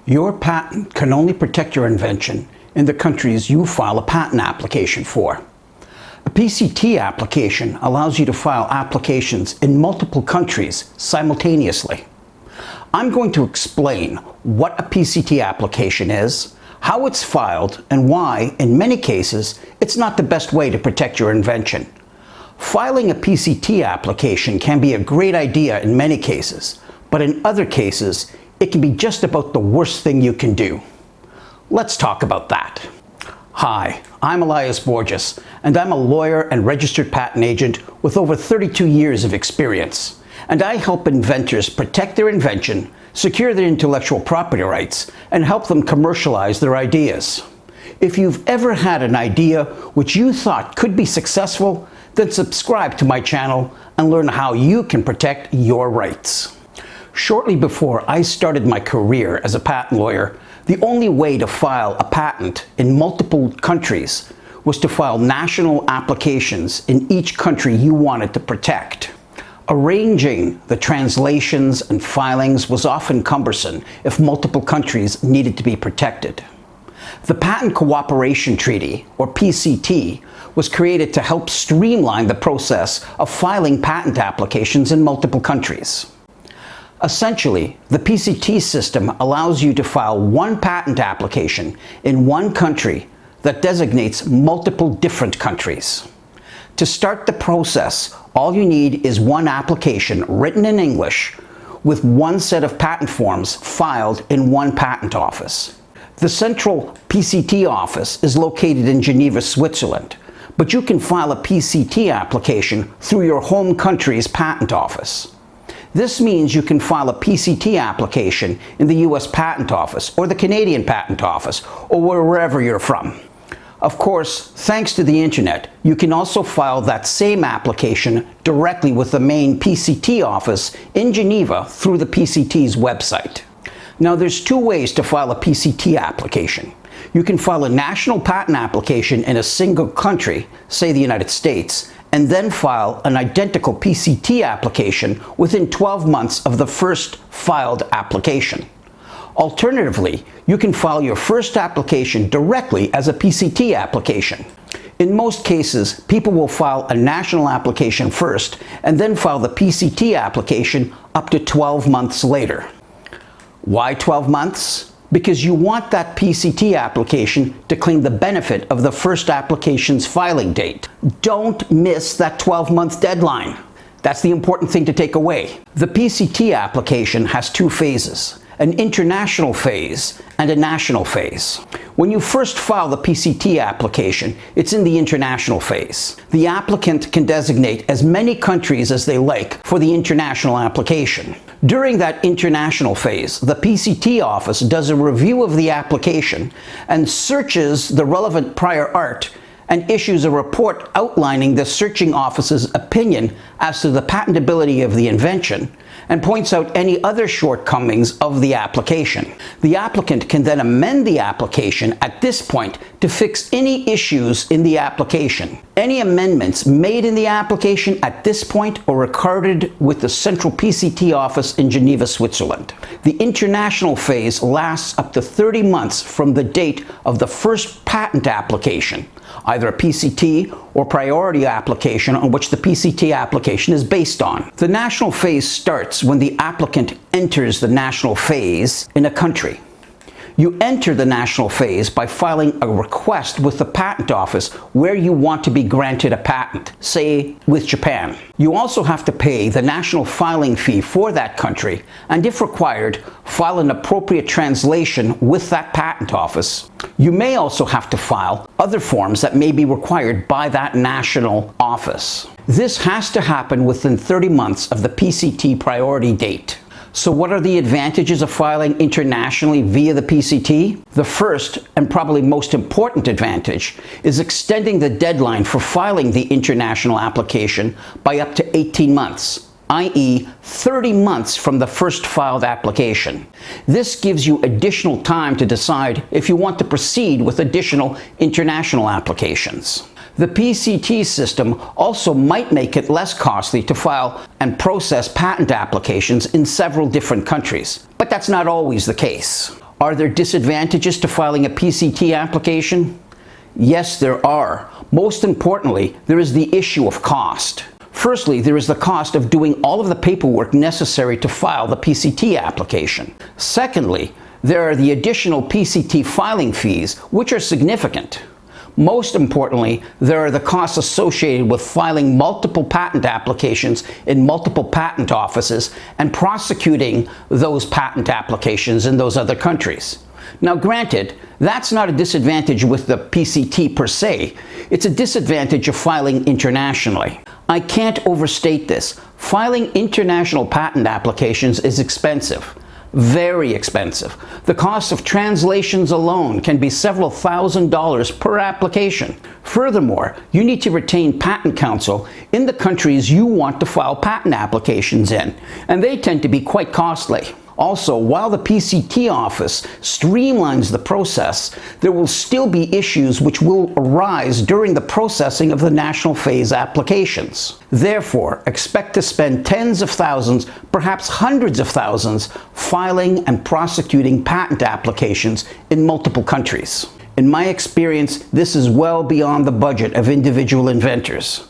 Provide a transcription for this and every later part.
Your patent can only protect your invention in the countries you file a patent application for. A PCT application allows you to file applications in multiple countries simultaneously. I'm going to explain what a PCT application is, how it's filed, and why, in many cases, it's not the best way to protect your invention. Filing a PCT application can be a great idea in many cases, but in other cases, it can be just about the worst thing you can do. Let's talk about that. Hi, I'm Elias Borges, and I'm a lawyer and registered patent agent with over 32 years of experience. And I help inventors protect their invention, secure their intellectual property rights, and help them commercialize their ideas. If you've ever had an idea which you thought could be successful, then subscribe to my channel and learn how you can protect your rights. Shortly before I started my career as a patent lawyer, the only way to file a patent in multiple countries was to file national applications in each country you wanted to protect. Arranging the translations and filings was often cumbersome if multiple countries needed to be protected. The Patent Cooperation Treaty, or PCT, was created to help streamline the process of filing patent applications in multiple countries. Essentially, the PCT system allows you to file one patent application in one country that designates multiple different countries. To start the process, all you need is one application written in English with one set of patent forms filed in one patent office. The central PCT office is located in Geneva, Switzerland, but you can file a PCT application through your home country's patent office. This means you can file a PCT application in the US Patent Office or the Canadian Patent Office or wherever you're from. Of course, thanks to the internet, you can also file that same application directly with the main PCT office in Geneva through the PCT's website. Now, there's two ways to file a PCT application. You can file a national patent application in a single country, say the United States, and then file an identical PCT application within 12 months of the first filed application. Alternatively, you can file your first application directly as a PCT application. In most cases, people will file a national application first and then file the PCT application up to 12 months later. Why 12 months? Because you want that PCT application to claim the benefit of the first application's filing date. Don't miss that 12-month deadline. That's the important thing to take away. The PCT application has two phases: an international phase and a national phase. When you first file the PCT application, it's in the international phase. The applicant can designate as many countries as they like for the international application. During that international phase, the PCT office does a review of the application and searches the relevant prior art and issues a report outlining the searching office's opinion as to the patentability of the invention and points out any other shortcomings of the application. The applicant can then amend the application at this point to fix any issues in the application. Any amendments made in the application at this point are recorded with the central PCT office in Geneva, Switzerland. The international phase lasts up to 30 months from the date of the first patent application, either a PCT or priority application on which the PCT application is based on. The national phase starts when the applicant enters the national phase in a country. You enter the national phase by filing a request with the patent office where you want to be granted a patent, say with Japan. You also have to pay the national filing fee for that country, and if required, file an appropriate translation with that patent office. You may also have to file other forms that may be required by that national office. This has to happen within 30 months of the PCT priority date. So what are the advantages of filing internationally via the PCT? The first, and probably most important advantage, is extending the deadline for filing the international application by up to 18 months, i.e. 30 months from the first filed application. This gives you additional time to decide if you want to proceed with additional international applications. The PCT system also might make it less costly to file and process patent applications in several different countries, but that's not always the case. Are there disadvantages to filing a PCT application? Yes, there are. Most importantly, there is the issue of cost. Firstly, there is the cost of doing all of the paperwork necessary to file the PCT application. Secondly, there are the additional PCT filing fees, which are significant. Most importantly, there are the costs associated with filing multiple patent applications in multiple patent offices and prosecuting those patent applications in those other countries. Now, granted, that's not a disadvantage with the PCT per se. It's a disadvantage of filing internationally. I can't overstate this. Filing international patent applications is expensive. Very expensive. The cost of translations alone can be several $1,000s per application. Furthermore, you need to retain patent counsel in the countries you want to file patent applications in, and they tend to be quite costly. Also, while the PCT office streamlines the process, there will still be issues which will arise during the processing of the national phase applications. Therefore, expect to spend tens of thousands, perhaps hundreds of thousands, filing and prosecuting patent applications in multiple countries. In my experience, this is well beyond the budget of individual inventors.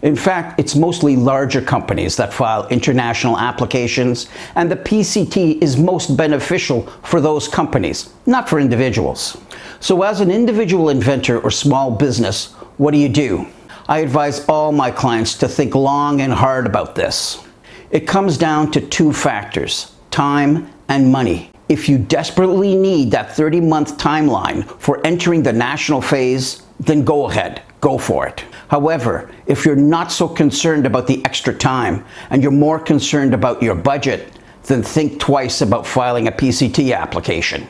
In fact, it's mostly larger companies that file international applications, and the PCT is most beneficial for those companies, not for individuals. So as an individual inventor or small business, what do? I advise all my clients to think long and hard about this. It comes down to two factors: time and money. If you desperately need that 30-month timeline for entering the national phase, then go ahead, go for it. However, if you're not so concerned about the extra time and you're more concerned about your budget, then think twice about filing a PCT application.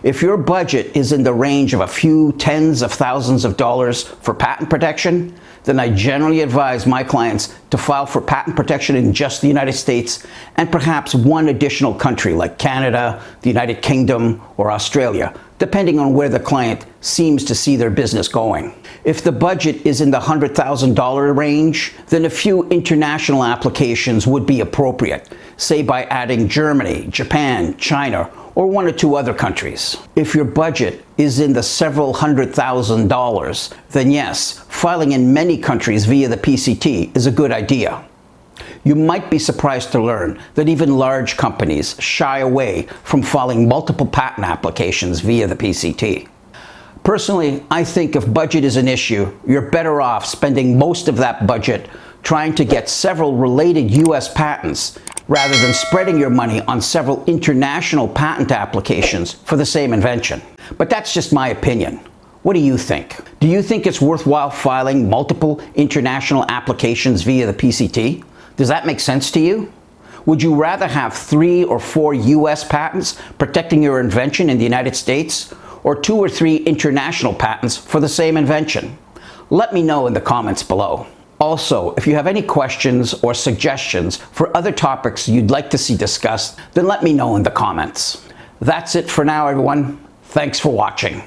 If your budget is in the range of a few tens of thousands of dollars for patent protection, then I generally advise my clients to file for patent protection in just the United States and perhaps one additional country like Canada, the United Kingdom, or Australia, depending on where the client seems to see their business going. If the budget is in the $100,000 range, then a few international applications would be appropriate, say by adding Germany, Japan, China, or one or two other countries. If your budget is in the several $100,000, then yes, filing in many countries via the PCT is a good idea. You might be surprised to learn that even large companies shy away from filing multiple patent applications via the PCT. Personally, I think if budget is an issue, you're better off spending most of that budget trying to get several related US patents rather than spreading your money on several international patent applications for the same invention. But that's just my opinion. What do you think? Do you think it's worthwhile filing multiple international applications via the PCT? Does that make sense to you? Would you rather have 3 or 4 US patents protecting your invention in the United States, or 2 or 3 international patents for the same invention? Let me know in the comments below. Also, if you have any questions or suggestions for other topics you'd like to see discussed, then let me know in the comments. That's it for now, everyone. Thanks for watching.